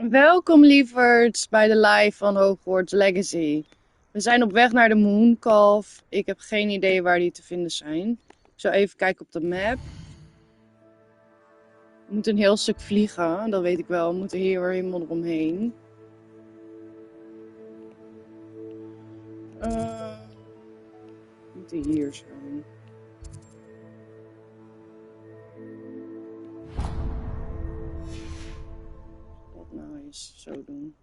Welkom lieverds bij de live van Hogwarts Legacy. We zijn op weg naar de Mooncalf. Ik heb geen idee waar die te vinden zijn. Ik zal even kijken op de map. We moeten een heel stuk vliegen, dat weet ik wel. We moeten hier weer helemaal eromheen. We moeten hier zijn. Dat nou eens zo doen.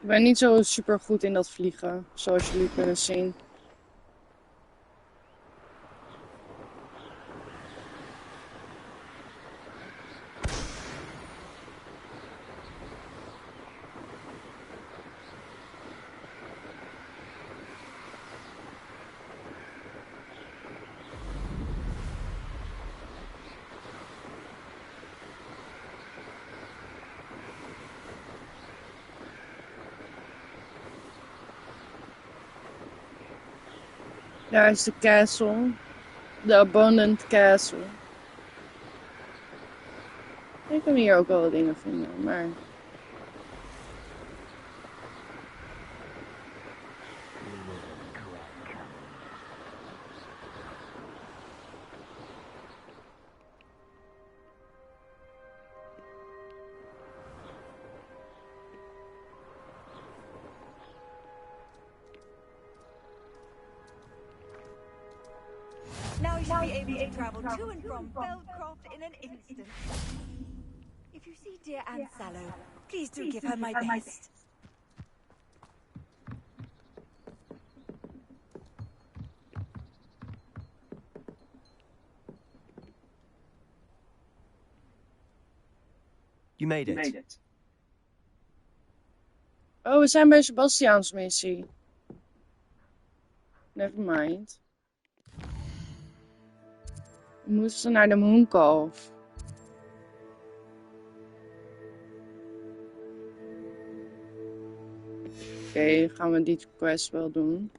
Ik ben niet zo super goed in dat vliegen, zoals jullie kunnen zien. Daar is de castle. De Abundant Castle. Ik kan hier ook wel wat dingen vinden, maar... Now you should be able to travel to and from Feldcroft in an instant. If you see dear Aunt Sallow, please do give her my best. You made it. Oh, we zijn bij Sebastiaans missie. Never mind. We moesten naar de Mooncalf. Oké, gaan we die quest wel doen.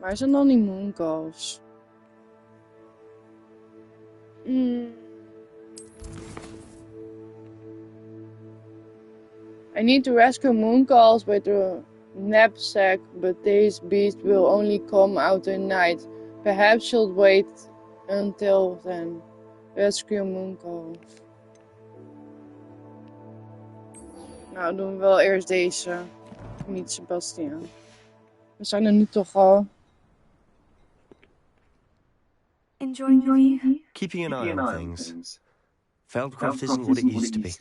Waar zijn dan die Mooncalfs? I need to rescue Mooncalfs with the knapsack, but these beasts will only come out at night. Perhaps should wait until then. Rescue Mooncalf. Nou, doen we wel eerst deze. Niet Sebastiaan. We zijn er nu toch al. Enjoying the view? Keeping an eye on things. Feldcroft isn't what it used to be.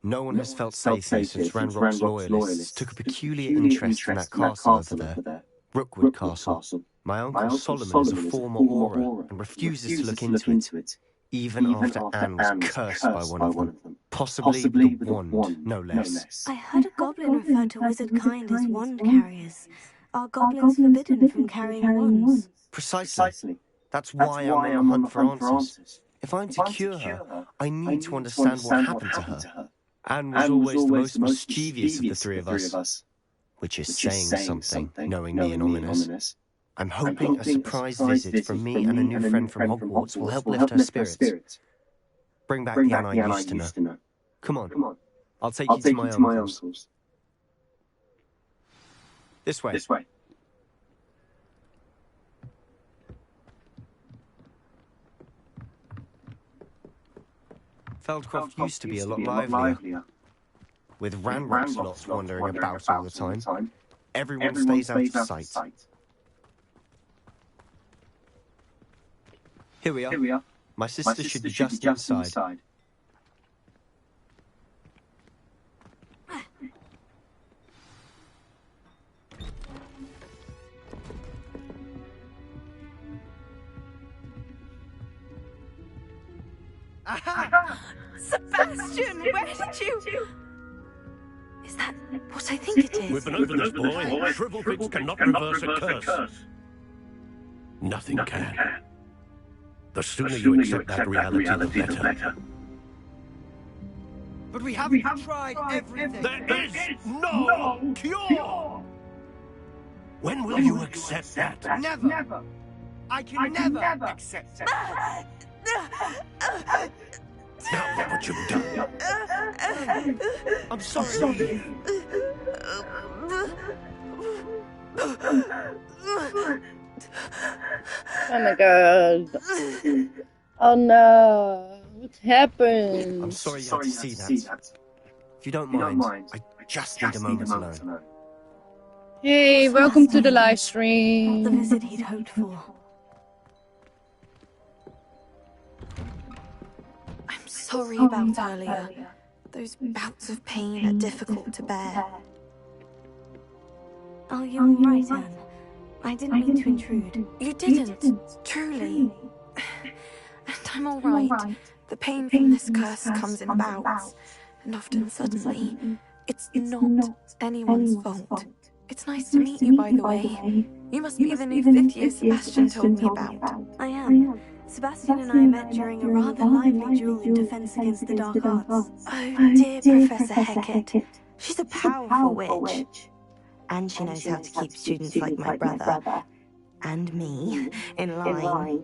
No one has felt safe here since Ranrock's loyalists took a peculiar interest in that castle over there. Rookwood Castle. My uncle Solomon is a former Auror and refuses to look into it, even after Anne was cursed by one of them. Possibly with a wand, no less. I heard a goblin refer to wizard kind as wand carriers. Are goblins forbidden from carrying wands? Precisely. That's why I'm on the hunt for answers. If I'm to cure her, I need to understand what happened to her. Anne was always the most mischievous of the three of us. Which is saying something, knowing me and ominous. I'm hoping a surprise visit from me and a new friend from Hogwarts will help lift her spirits. Bring back the Anne I used to know. Come on, I'll take you to my uncle's. This way. Feldcroft used to be a lot livelier. With Ranrock's lots wandering about all the time, everyone stays out of sight. Here we are. My sister should be just inside. Aha! Sebastian, where did you... Is that what I think it is? We've been over this, boy. Shrivel things cannot reverse a curse. Nothing can. The sooner you accept that reality, the better. But we haven't tried everything. There is no cure! When will you accept that? Never. I can never accept it. Now look what you've done. I'm sorry. Oh my god. Oh no. What happened? I'm sorry you had to see that. If you don't mind, I just need a moment alone. Hey, welcome to the live Not the stream. visit he'd hoped for. I'm sorry about earlier. Those bouts of pain are difficult to bear. Oh, you're all right, Anne. I didn't mean to intrude. You didn't, truly. And I'm all right. The pain from this curse comes in bouts, and often suddenly. It's not anyone's fault. It's nice to meet you, by the way. You must be the new 5th year Sebastian told me about. I am. Sebastian and I met during a rather lively duel in Defense Against the Dark Arts. Oh, dear Professor Hecat. She's a powerful witch. And she knows how to keep students like my brother and me in line.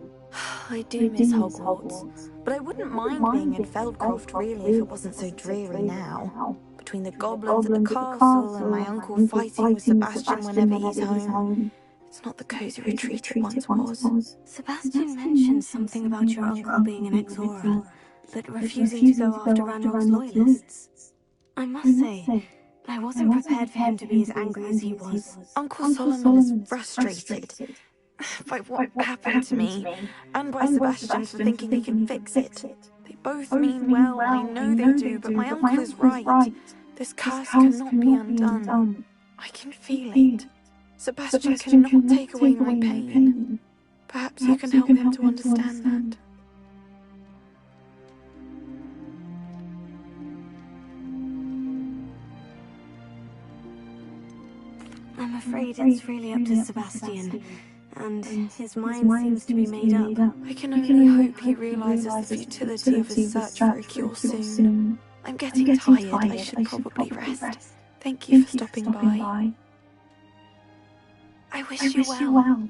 I do miss Hogwarts, but I wouldn't mind being in Feldcroft really if it wasn't so dreary now. Between the goblins at the castle and my uncle fighting with Sebastian whenever he's home. It's not the cozy retreat it once was. Sebastian mentioned something about your uncle being an ex-Auror, but refusing to go after Ranrock's loyalists. I must say, I wasn't prepared for him to be as angry as he was. Uncle Solomon is frustrated by what happened to me, and by Sebastian for thinking he can fix it. They both mean well, I know they do, but my uncle is right. This curse cannot be undone. I can feel it. Sebastian cannot take away my pain. Perhaps you can help him to understand that. I'm afraid it's really up to Sebastian, and his mind seems to be made up. I can only hope he realizes the futility of his search for a cure soon. I'm getting tired, I should probably rest. Thank you for stopping by. I wish you well.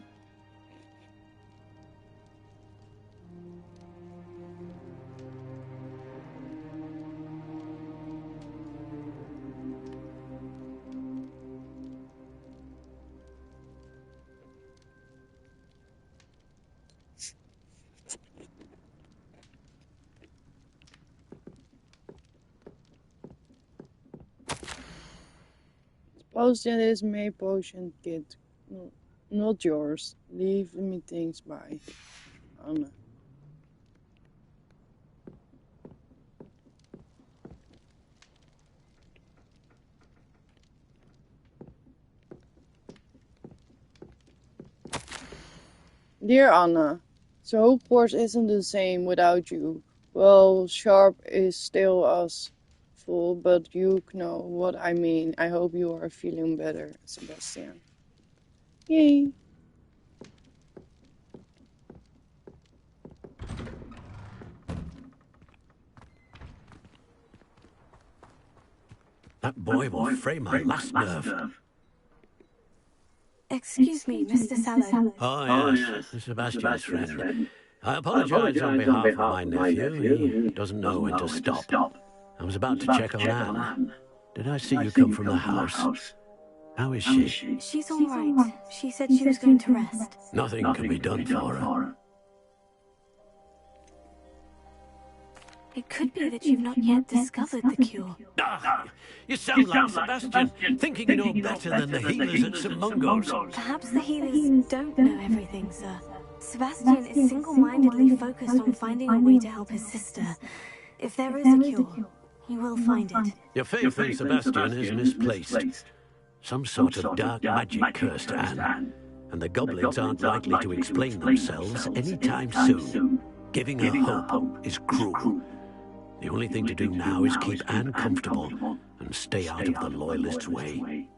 Suppose that is my potion kit. No, not yours. Leave me things by. Anna. Dear Anna, so Hogwarts isn't the same without you. Well, Sharp is still us full, but you know what I mean. I hope you are feeling better, Sebastian. Yay. That boy will fray my last nerve. Excuse me, Mr. Sallow. Oh, yes, Sebastian's friend. I apologize on behalf of my nephew. He doesn't know when to stop. I was about to check on Anne. Did I see you come from the house? How is she? She's all right. She said she was going to rest. Nothing can be done for her. It could be that you've not yet discovered the cure. Ah, you sound like Sebastian, thinking you know better than the healers at St. Mungo's. Perhaps the healers don't know everything, sir. Sebastian is single-mindedly focused on finding a way to help his sister. If there is a cure, he will find it. Your faith in Sebastian is misplaced. Some sort of dark magic cursed Anne, and the goblins aren't likely to explain themselves anytime soon. Giving her hope is cruel. The only thing to do now is keep Anne comfortable and stay out of the Loyalists' way.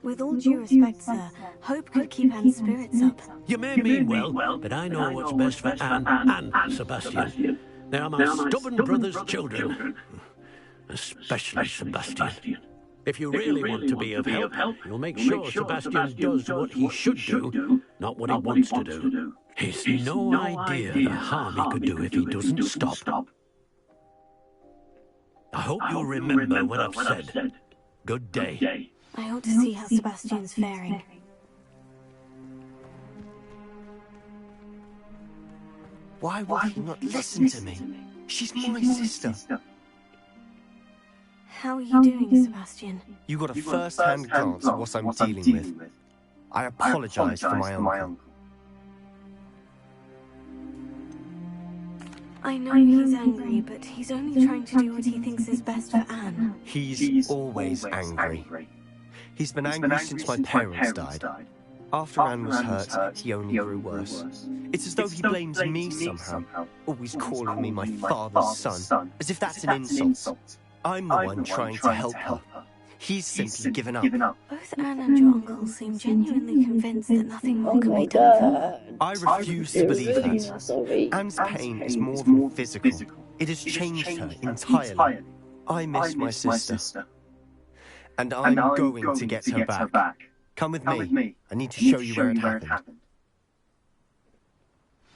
With all due respect, sir, hope could keep Anne's spirits up. You may mean well, but I know what's best for Anne and Sebastian. They are my stubborn brother's children. Especially Sebastian. If you really want to be of help, you'll make sure Sebastian does what he should do, not what he wants to do. He's no idea the harm he could do if he doesn't stop. I hope you'll remember what I've said. Good day. I ought to see how Sebastian's faring. Why will he not listen to me? She's my sister. How are you doing, Sebastian? You got a first-hand glance at what I'm dealing with. I apologize for my uncle. I know he's angry, but he's only trying to do what he thinks is best for Anne. He's always angry. He's been angry since my parents died. After Anne was hurt, he only grew worse. It's as though he blames me somehow, always calling me my father's son, as if that's an insult. I'm the one trying to help her. He's simply given up. Both Anne and your uncle seem genuinely convinced that nothing more can be done for her. I refuse to believe that. Anne's pain is more than physical. It has changed her entirely. I miss my sister. And I'm going to get her back. Come with me. I need to show you where it happened.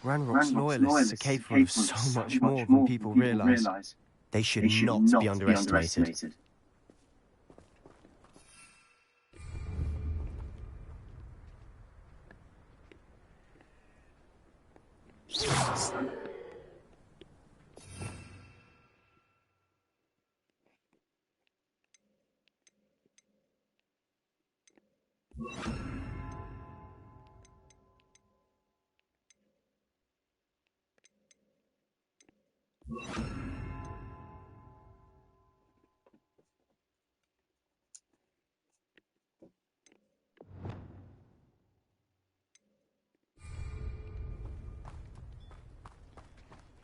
Ranrock's Loyalists are capable of so much more than people realise. They should not be underestimated.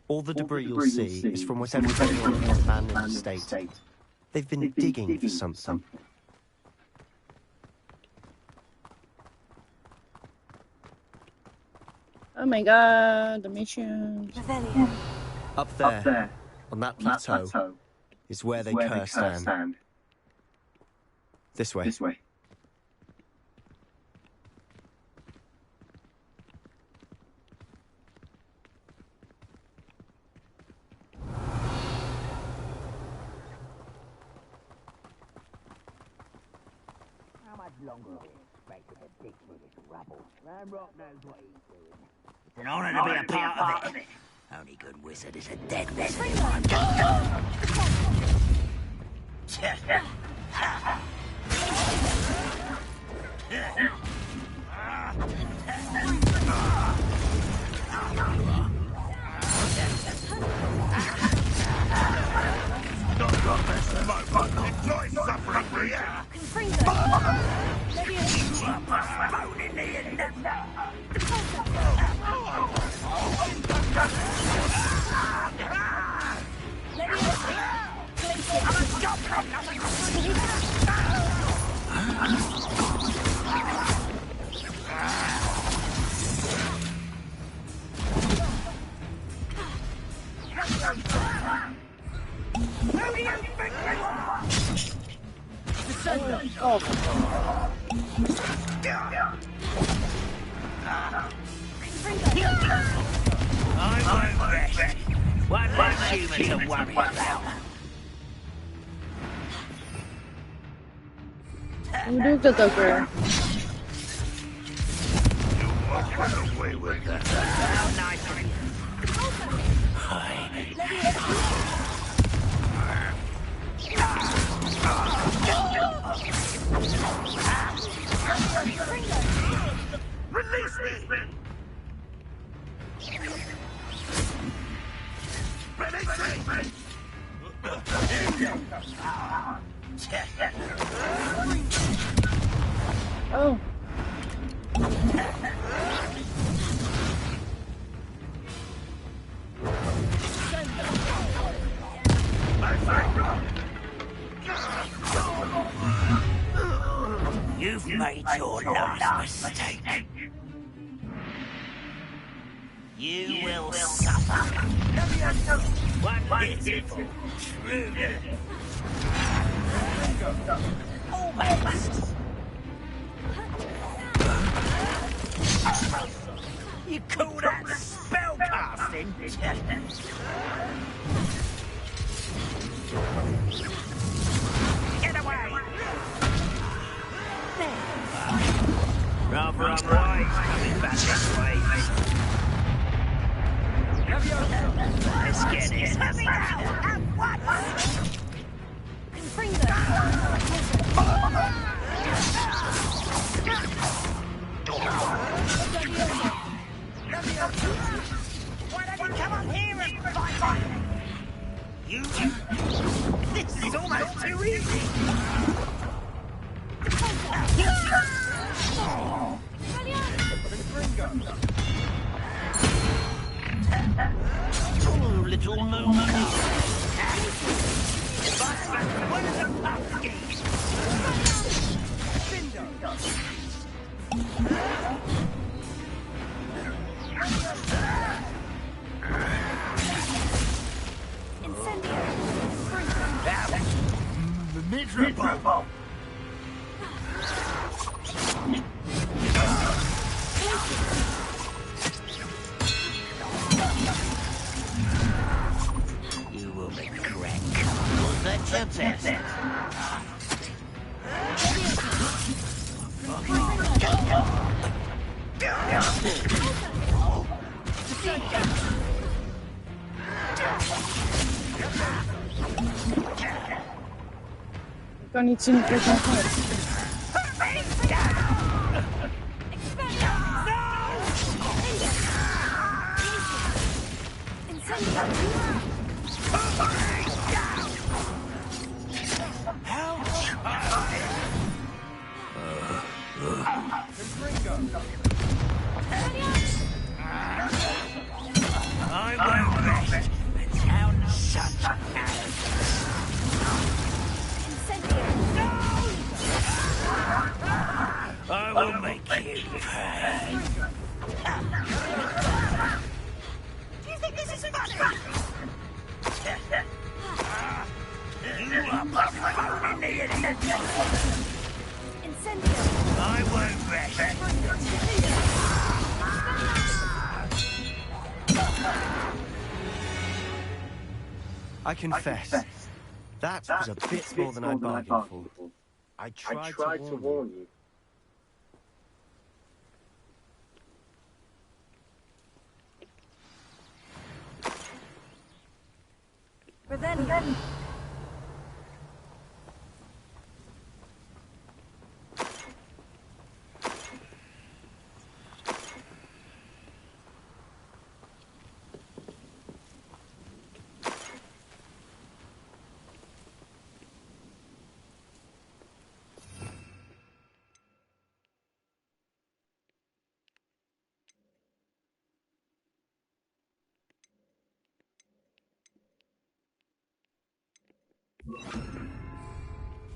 All the debris you'll see is from whatever's going on in the abandoned estate. They've been digging for something. Oh my god, the mission. Up there, on that plateau, is where they cursed Anne. This way. Longer we expected to dig through this rubble. Ranrock knows what he's doing. It's an honour to be a part of it. Only good wizard is a dead wizard. Enjoy suffering, will ya? One less human to worry about. Hoe doe ik dat ook weer? Away with that. Release me! Release me! Oh. You've made your last mistake. You will suffer. One pitiful, truly. Almost. You call that spellcasting? Get away! Rather unwise coming back this way. Let's get this heavy out at once! Why don't you come up here and fight? You? This is almost too easy! Oh, little moon. One of the pumpkins. Miserable. You will regret. Was that your best? Ik kan niet zien of ik nog heb. I won't rest until such I will make you pay. Do you think this is funny? You are postponing the incendio. I won't rest. I confess, that was a bit more than I bargained for. I tried to warn you. Revelio.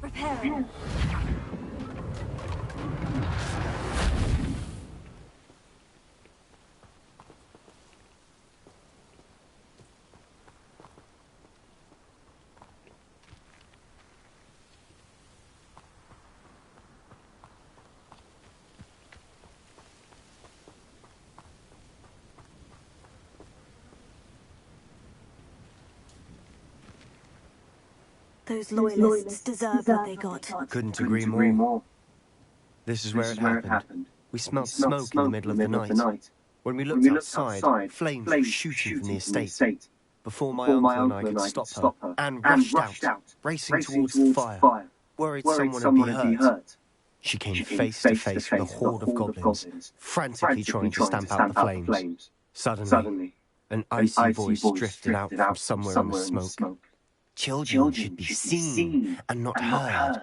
Repairing. Those loyalists deserve what they got. Couldn't agree more. This is where it happened. We smelled smoke in the middle of the night. When we looked outside, flames were shooting from the estate. Before my uncle and I could stop her, Anne rushed out, racing towards the fire, worried someone would be hurt. She came face to face with a horde of goblins, frantically trying to stamp out the flames. Suddenly, an icy voice drifted out from somewhere in the smoke. Children should be seen and not heard.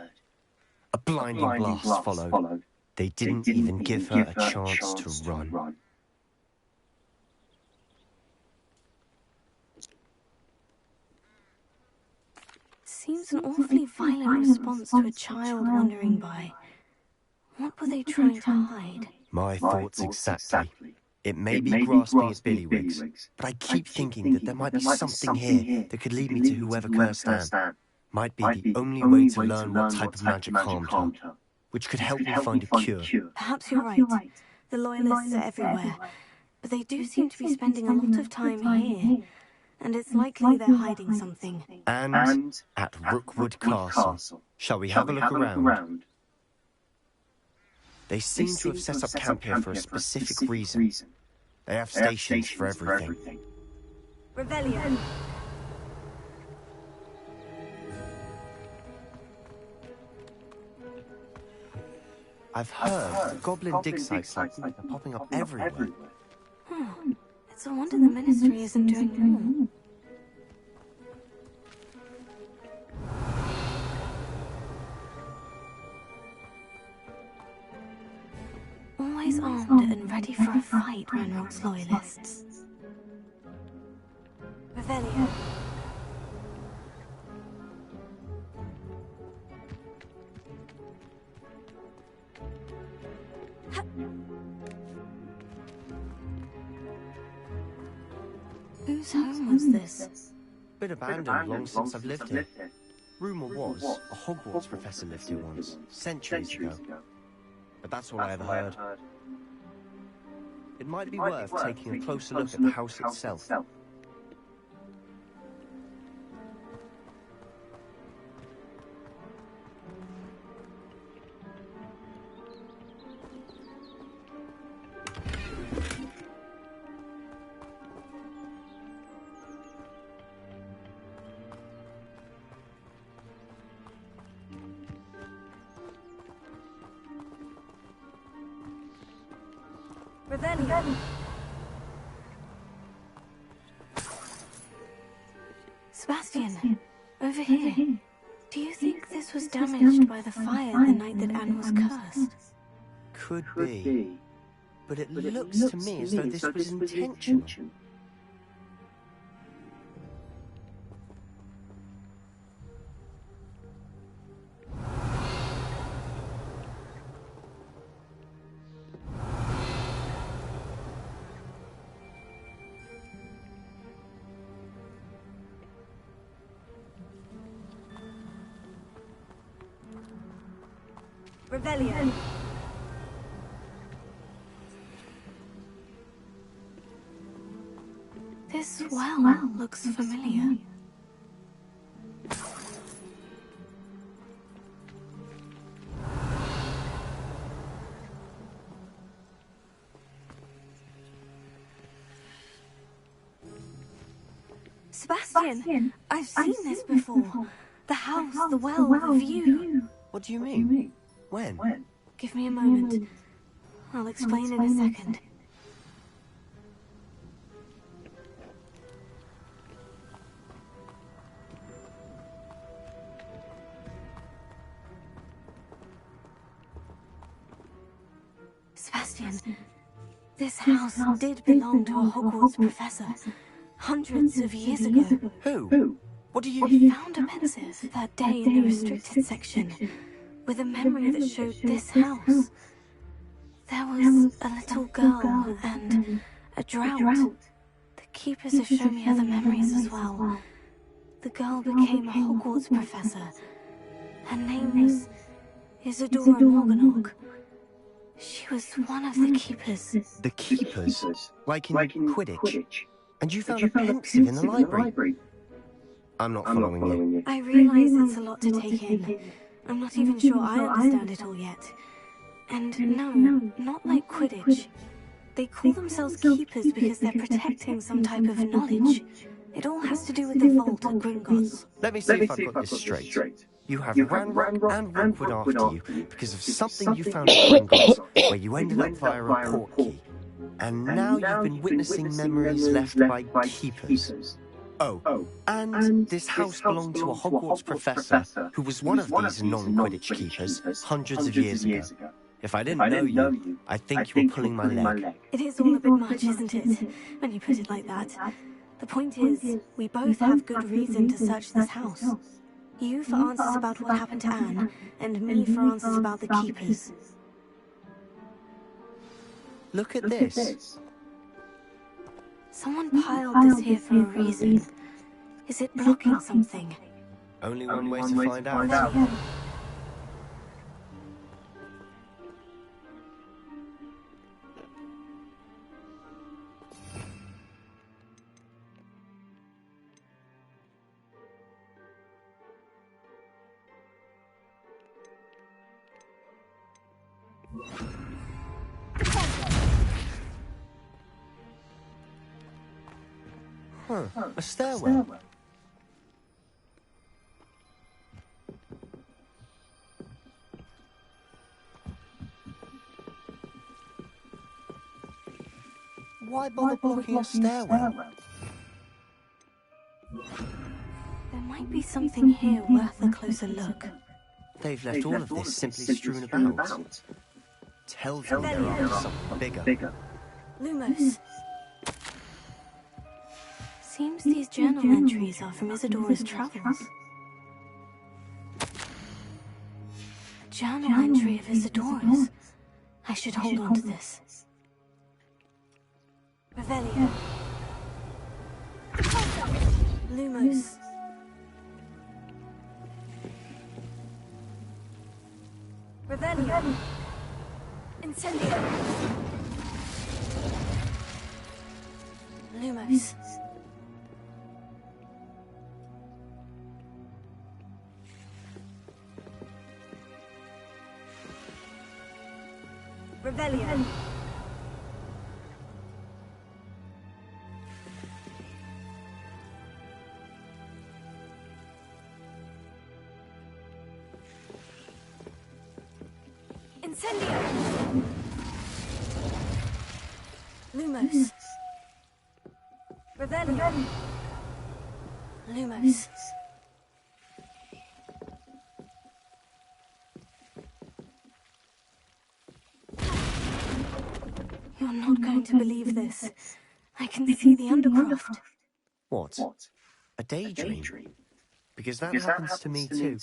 A blinding blast followed. They didn't even give her a chance to run. Seems an awfully violent response to a child wandering by. What were they trying to hide? My thoughts exactly. It may be grasping at Billywigs, but I keep thinking that there might be something here that could lead me to whoever cursed Anne. Might be the only way to learn what type of magic harmed her, which could help me find a cure. Perhaps you're right. The Loyalists are everywhere, but they do seem to be spending a lot of time here, and it's likely they're hiding something. And at Rookwood Castle. Shall we have a look around? They seem to have set up camp here for a specific reason. They have stations for everything. Revelio. I've heard the goblin dig sites like these are popping up everywhere. It's a wonder the Ministry isn't doing more. Always armed and ready for a fight, Ranrock's Loyalists. Revelio. Whose home was this? Been abandoned long since I've lived here. Rumour was a Hogwarts professor lived here once, centuries ago. But that's all I ever heard. It might be worth taking a closer look at the house itself. Revelio. Sebastian, over here. Do you think this was damaged by the fire the night that Anne was cursed? Could be. But it looks to me as though this was intentional. Revelio. This well looks familiar. Sebastian, I've seen this before. The house, the well, the view. What do you mean? When? Give me a moment. I'll explain in a second. Sebastian, this house did belong to a Hogwarts professor hundreds of years ago. Who? What do you... We found a pensive that day in the restricted section with a memory that showed this house. There was a little girl and a drought. The keepers have shown me other memories as well. The girl became a Hogwarts professor. Her name was Isadora Morganach. She was one of the keepers. The keepers? Like in Quidditch? And you found a pensive in the library? I'm not following you. I realise it's a lot to take in. I'm not even sure I understand it all yet. And no, not like Quidditch. They call themselves keepers because they're protecting some type of knowledge. It all has to do with the vault at Gringotts. Let me see if I've got this straight. You have Ranrock and Rookwood after you because of something you found at Gringotts, where you ended up via a port key. And now you've been witnessing memories left by keepers. Oh, and this house belonged to a Hogwarts professor who was one of these non-Quidditch keepers hundreds of years ago. If I didn't know you, I think you were pulling my leg. It is all a bit much, isn't it, when you put it like that? The point is, we both have good reason to search this house. You for answers about what happened to Anne, and me for answers about the keepers. Look at this. Someone piled this here for a reason. Is it blocking something? Only one way to find out. Huh, a stairwell. Why bother blocking a stairwell? There might be something here worth a closer look. They've left all of this simply strewn about. Tells me they're after something bigger. Lumos. Seems these journal entries are from Isadora's travels. A journal entry of Isadora's. I should hold on to this. Revelio. Lumos. Revelio. Incendio. Lumos. Revelio. Incendio. Lumos. Revelio. Lumos. You're not going to believe this. I can see the undercroft. What? A daydream? Because that happens to me too.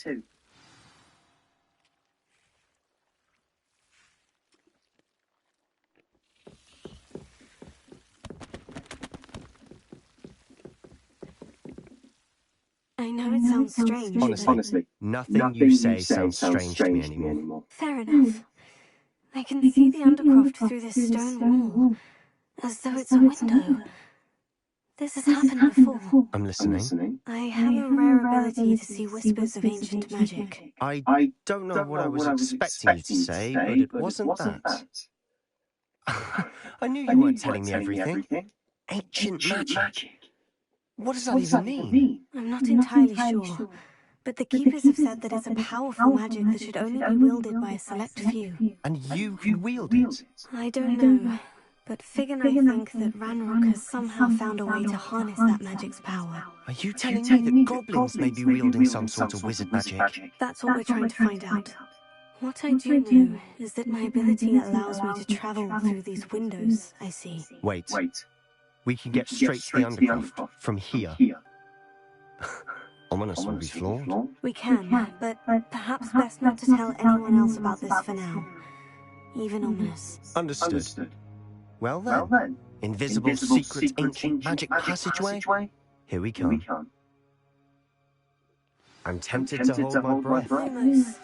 I know it sounds strange. Honestly, nothing you say sounds strange to me anymore. Fair enough. I can see the undercroft through this stone wall, as though it's a window. This has happened before. I'm listening. I have a rare ability to see whispers of ancient magic. I don't know what I was expecting you to say, but it wasn't that. I knew you weren't telling me everything. Ancient magic. What does that even mean? I'm not entirely sure, but the keepers have said that it's a powerful magic that should only be wielded by a select few. And you can wield it? I don't know, but Fig and I think that Ranrock has somehow found a way to harness that magic's power. Are you telling me that goblins may be wielding some sort of wizard magic? That's what we're trying to find out. What I do know is that my ability allows me to travel through these windows I see. Wait. We can get straight to the undercroft from here. Ominous would be flawed. We can, but perhaps best not to tell anyone else about this for now. Even Ominous. Understood. Well then, invisible, secret, ancient magic passageway? Here we come. I'm tempted to hold my breath. Lumos.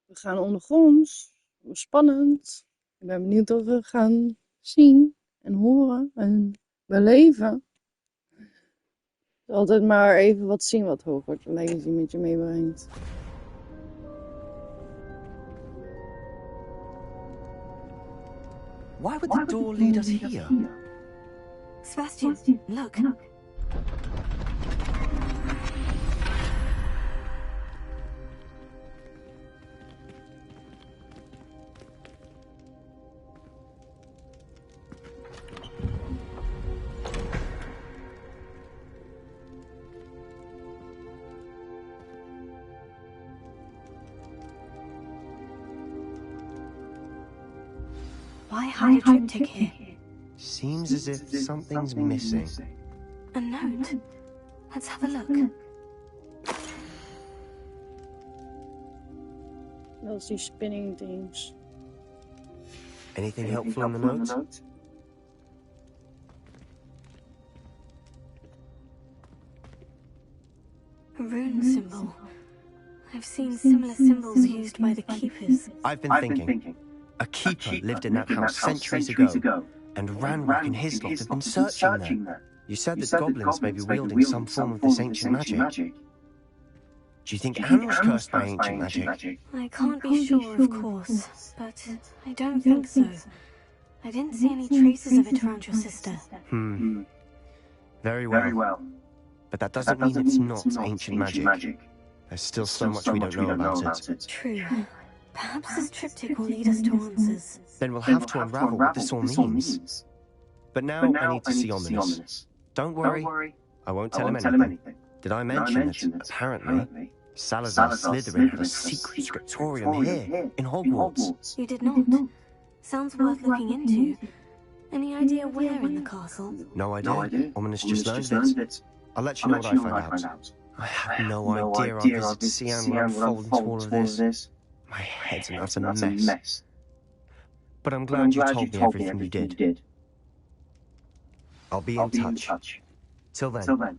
We gaan ondergronds. Spannend. Ik ben benieuwd wat we gaan zien en horen en beleven. Altijd maar even wat zien wat Hogwarts Legacy met je meebrengt. Why would the door lead us here? Sebastian, look. Why hide a triptych here? Seems as if something's missing. A note. Let's have a look. Those die spinning things. Anything helpful in the note? A rune symbol. I've seen similar symbols used by the keepers. I've been thinking. A keeper lived in that house centuries ago, and Ranrock and his lot have been searching there. You said that goblins may be wielding some form of this ancient magic. Do you think Anne was cursed by ancient magic? I can't be sure, of course, but I don't think so. I didn't see any traces of it around your sister. Very well. But that doesn't mean it's not ancient magic. There's still so much we don't know about it. True. Perhaps this triptych will lead us to answers. Then we'll have to unravel what this all means. But now I need to see Ominous. Don't worry, I won't tell him anything. Did I mention that, apparently, Salazar Slytherin had a secret scriptorium here, in Hogwarts? You did not. Sounds worth looking into. Any idea where in the castle? No idea. Ominous just learned it. I'll let you know what I find out. I have no idea our visit to Sean will unfold into all of this. My head's an utter mess. But I'm glad you told me everything you did. I'll be in touch. Till then.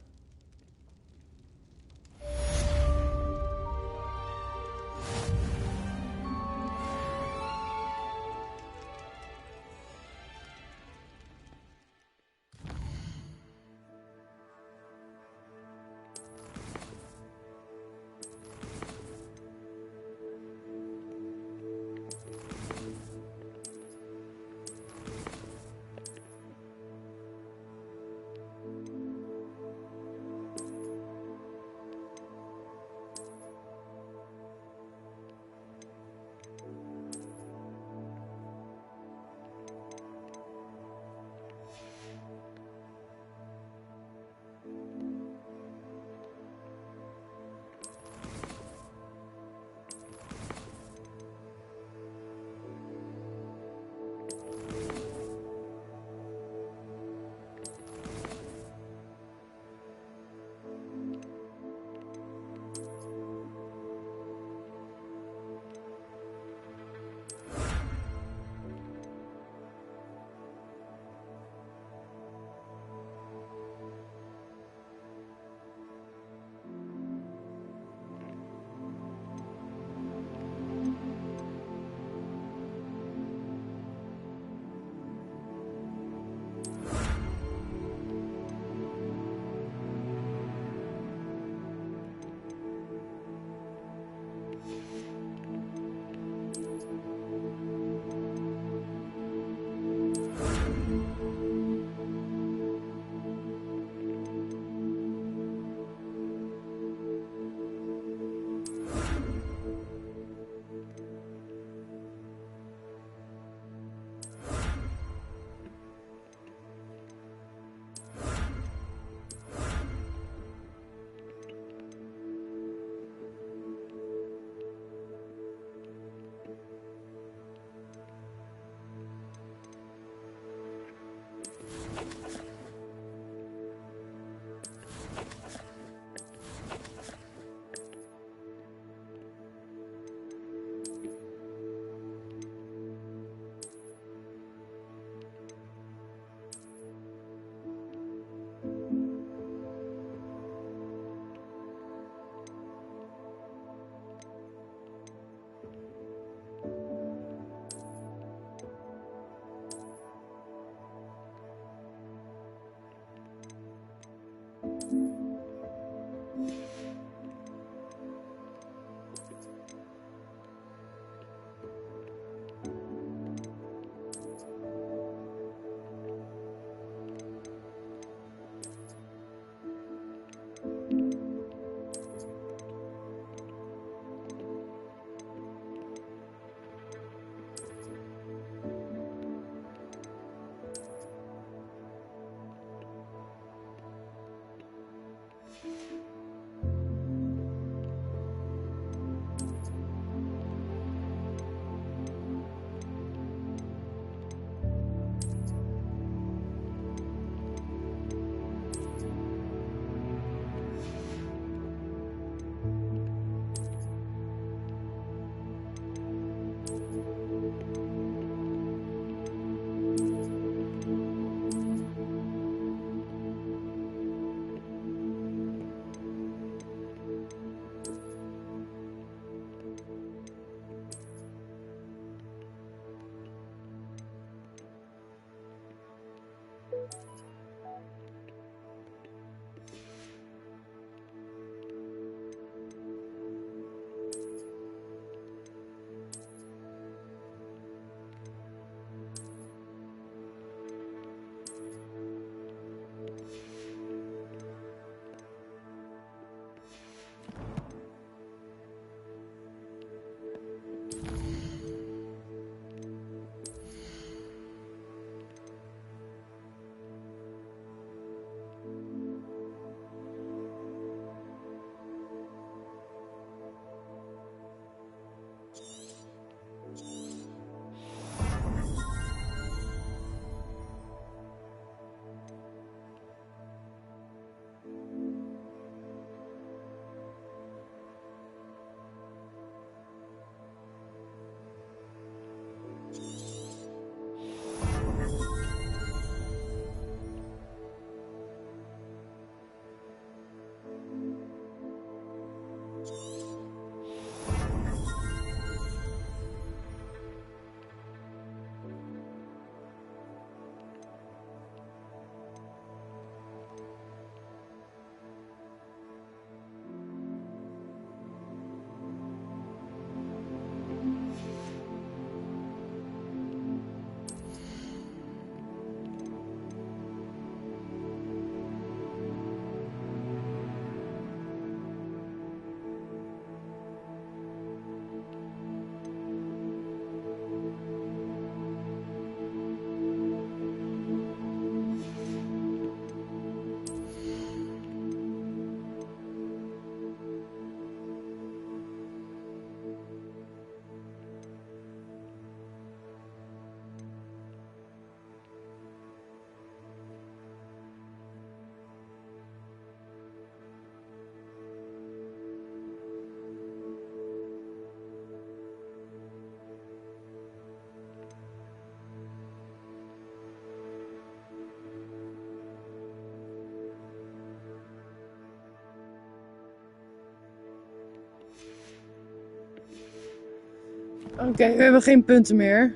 Oké, we hebben geen punten meer.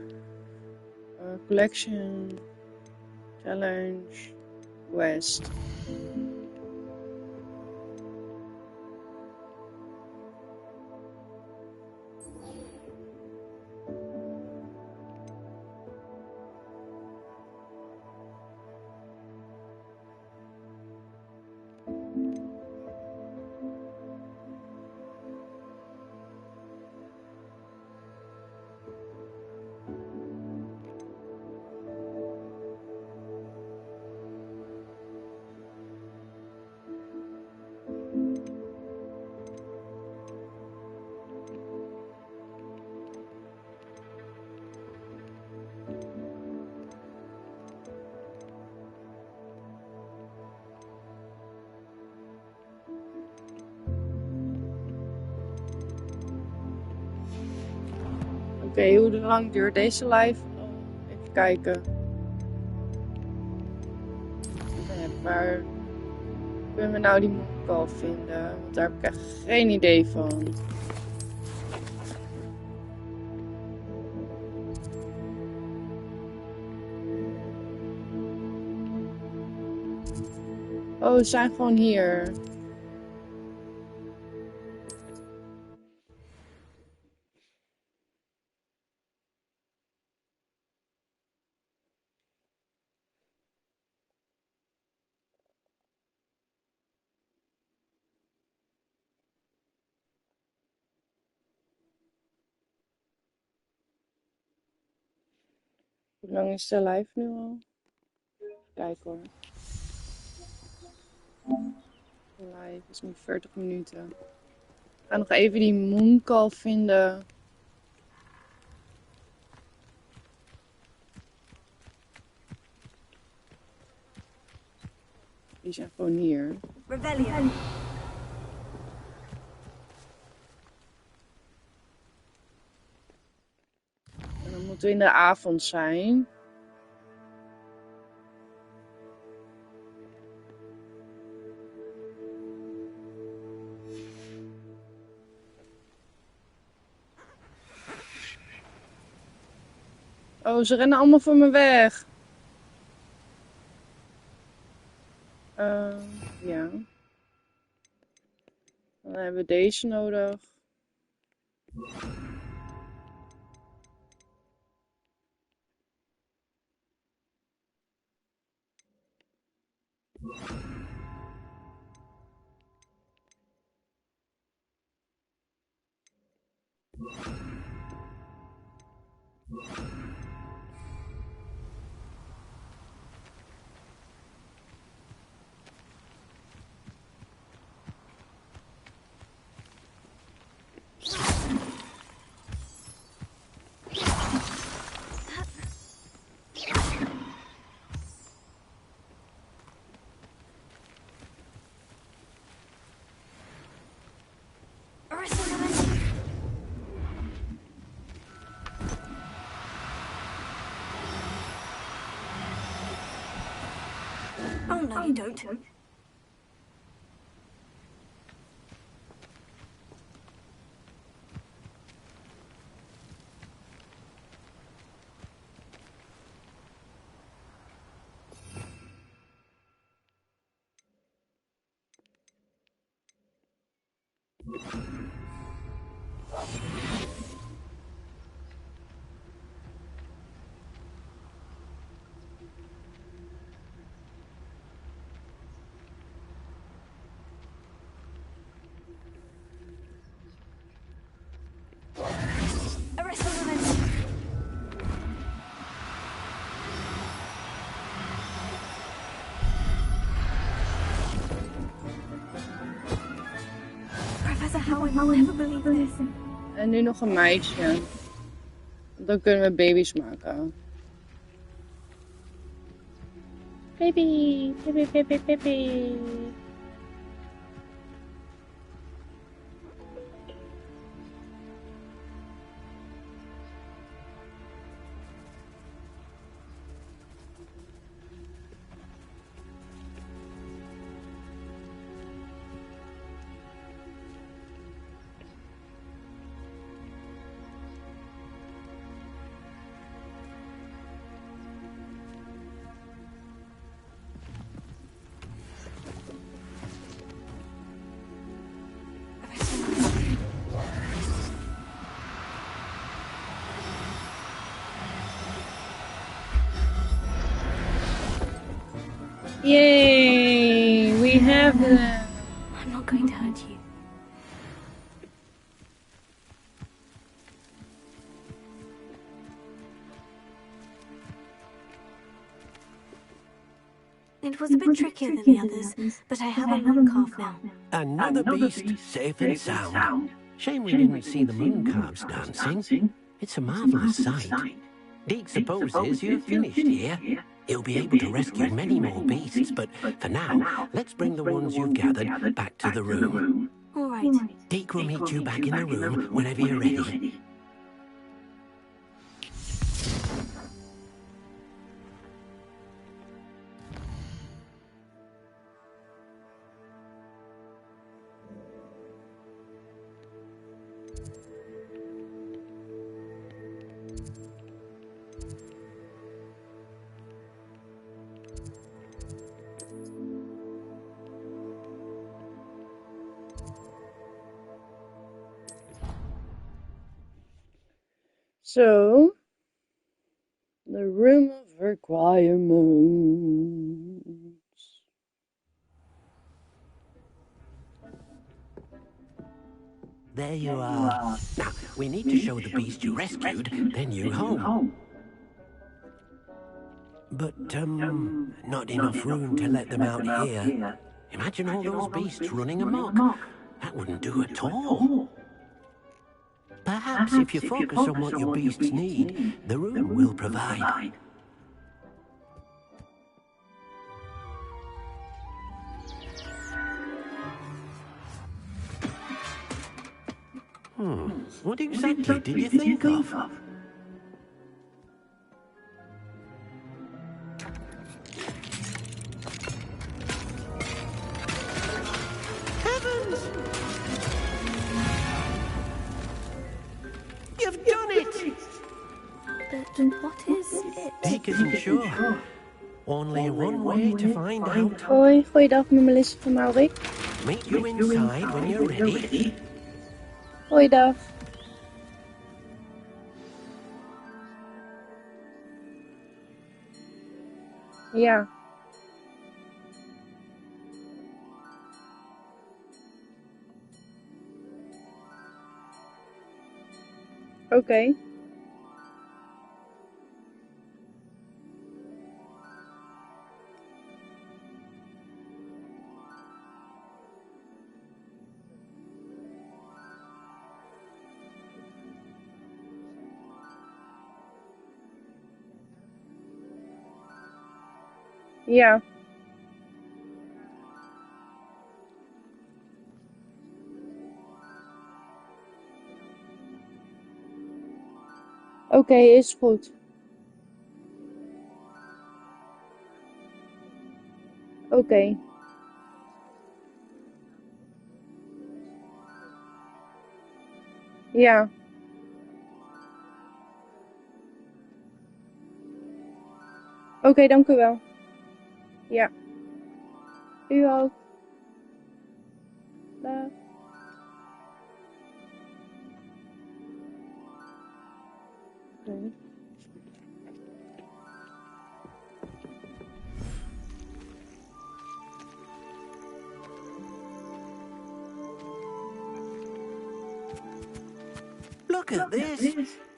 Collection. Challenge. West. Oké, hoe lang duurt deze live? Even kijken. Waar kunnen we nou die monk vinden? Want daar heb ik echt geen idee van. Oh, ze zijn gewoon hier. Hoe lang is de live nu al? Kijk hoor. Live is nu 40 minuten. Ik ga nog even die mooncall vinden. Die zijn gewoon hier. Revelio. En dan moeten we in de avond zijn. Oh, ze rennen allemaal voor me weg. Ja. Dan hebben we deze nodig. Oh no, you don't. Arrest the women. Professor Howard will never believe this. En nu nog een meisje. Dan kunnen we baby's maken. Baby, baby, baby, baby. Yay! We have them! I'm not going to hurt you. It was a bit trickier than the others, but I have a moon calf now. Another beast, safe and sound. Shame we didn't see the moon calves dancing. It's a marvellous sight. Deke supposes you're finished here. He'll be able to rescue many more beasts, but for now, let's bring the ones you've gathered back to the room. All right. Deke will meet you back in the room whenever you're ready. So, the room of requirements. There you are. Now, we need to show the beast you rescued their new home. But, not enough room to let them out here. Imagine all those beasts running amok. That wouldn't do at all. Perhaps if you focus on what your beasts need, the room will provide. What exactly did you think of? Heavens! You've done it! But what is it? Deke isn't sure. Only one way to find out. Hoi, goeiedag met Melissa van Maurik. Meet you inside when you're ready. Goeiedag. Ja. Oké. Ja. Oké, is goed. Oké. Ja. Oké, dank u wel. Ja. U ook. Dag. Oké. Look at this.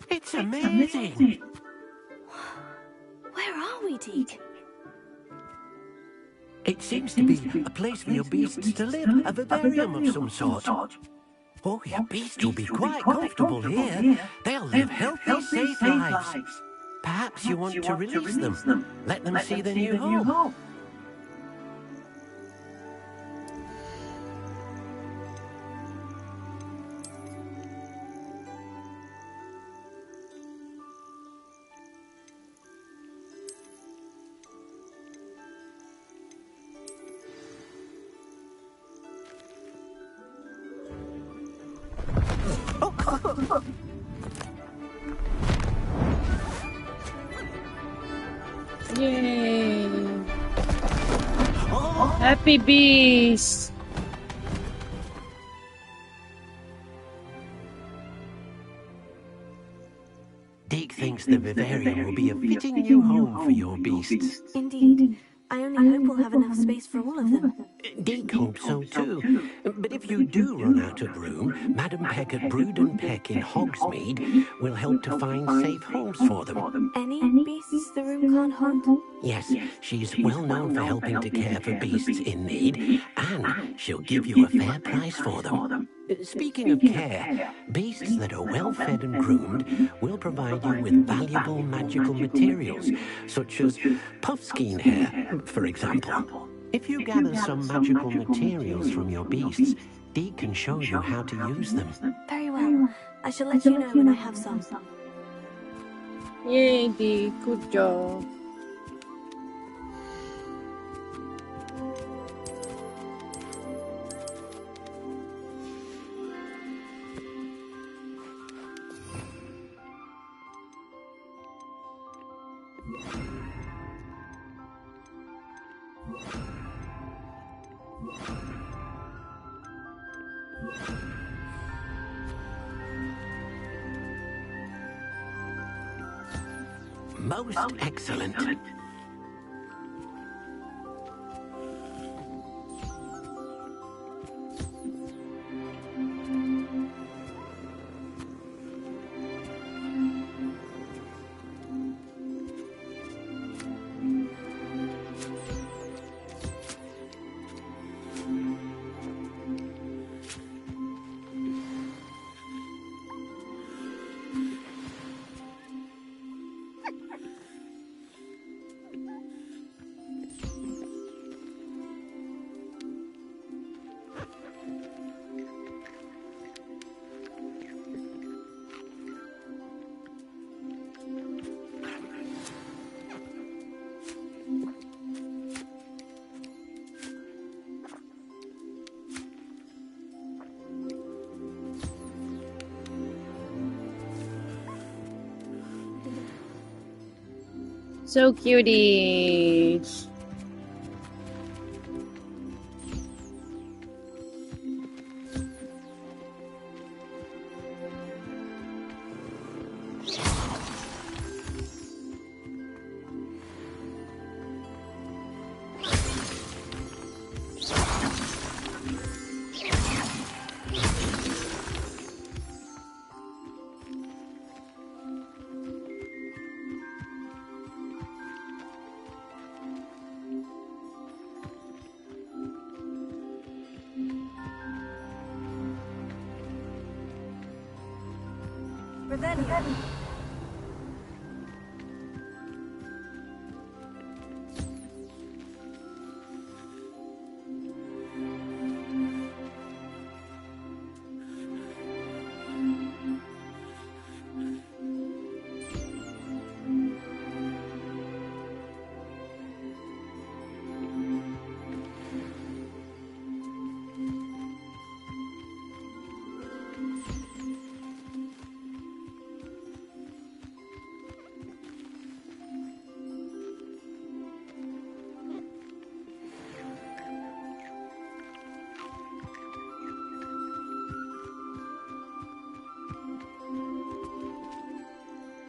It's amazing. Where are we, Deke? It seems to be a place for your beasts to live, a vivarium of some sort. Oh, your beasts will be quite comfortable here. They'll live healthy, safe lives. Perhaps you want to release them. Let them see their new home. Yay. Happy beast. Deke thinks the vivarium will be a fitting new home for your beasts. Indeed. I only hope we'll have enough space for all of them. Deke hopes so too. But if you do run out of room, Madam Peck at Brood and Peck in Hogsmeade will help to find safe homes for them. Any beasts the room can't hold? Yes, she's well known for helping to care for beasts in need, and she'll give you a fair price for them. Speaking of care, beasts that are well fed and groomed will provide you with valuable magical materials, such as puffskein hair, for example. If you gather some magical materials from your beasts, Dee can show you how to use them. Very well. I shall let you know when I have some. Yay, Dee, good job. Most excellent. So cuties. Revelio.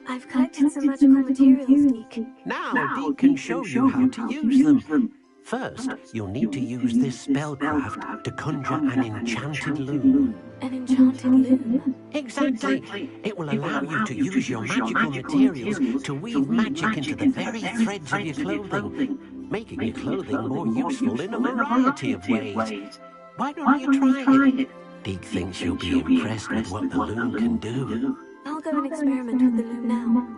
I've collected some magical materials, Deke. Now Dee can show you how to use them. First, you'll need to use this spellcraft to conjure an enchanted loom. An enchanted loom? Exactly. It will allow you to use your magical materials to weave magic into the very threads of your clothing, making your clothing more useful in a variety of ways. Why don't you try it? Deke thinks you'll be impressed with what the loom can do. I'll go and experiment with the loom now.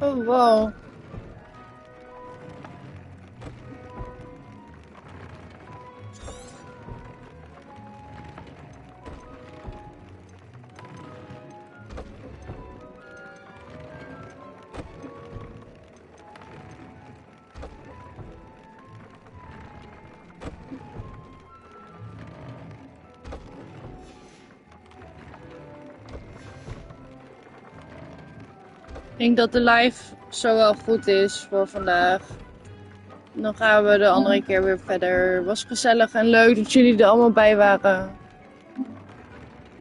Oh, wow. Ik denk dat de live zo wel goed is voor vandaag. Dan gaan we de andere keer weer verder. Het was gezellig en leuk dat jullie er allemaal bij waren.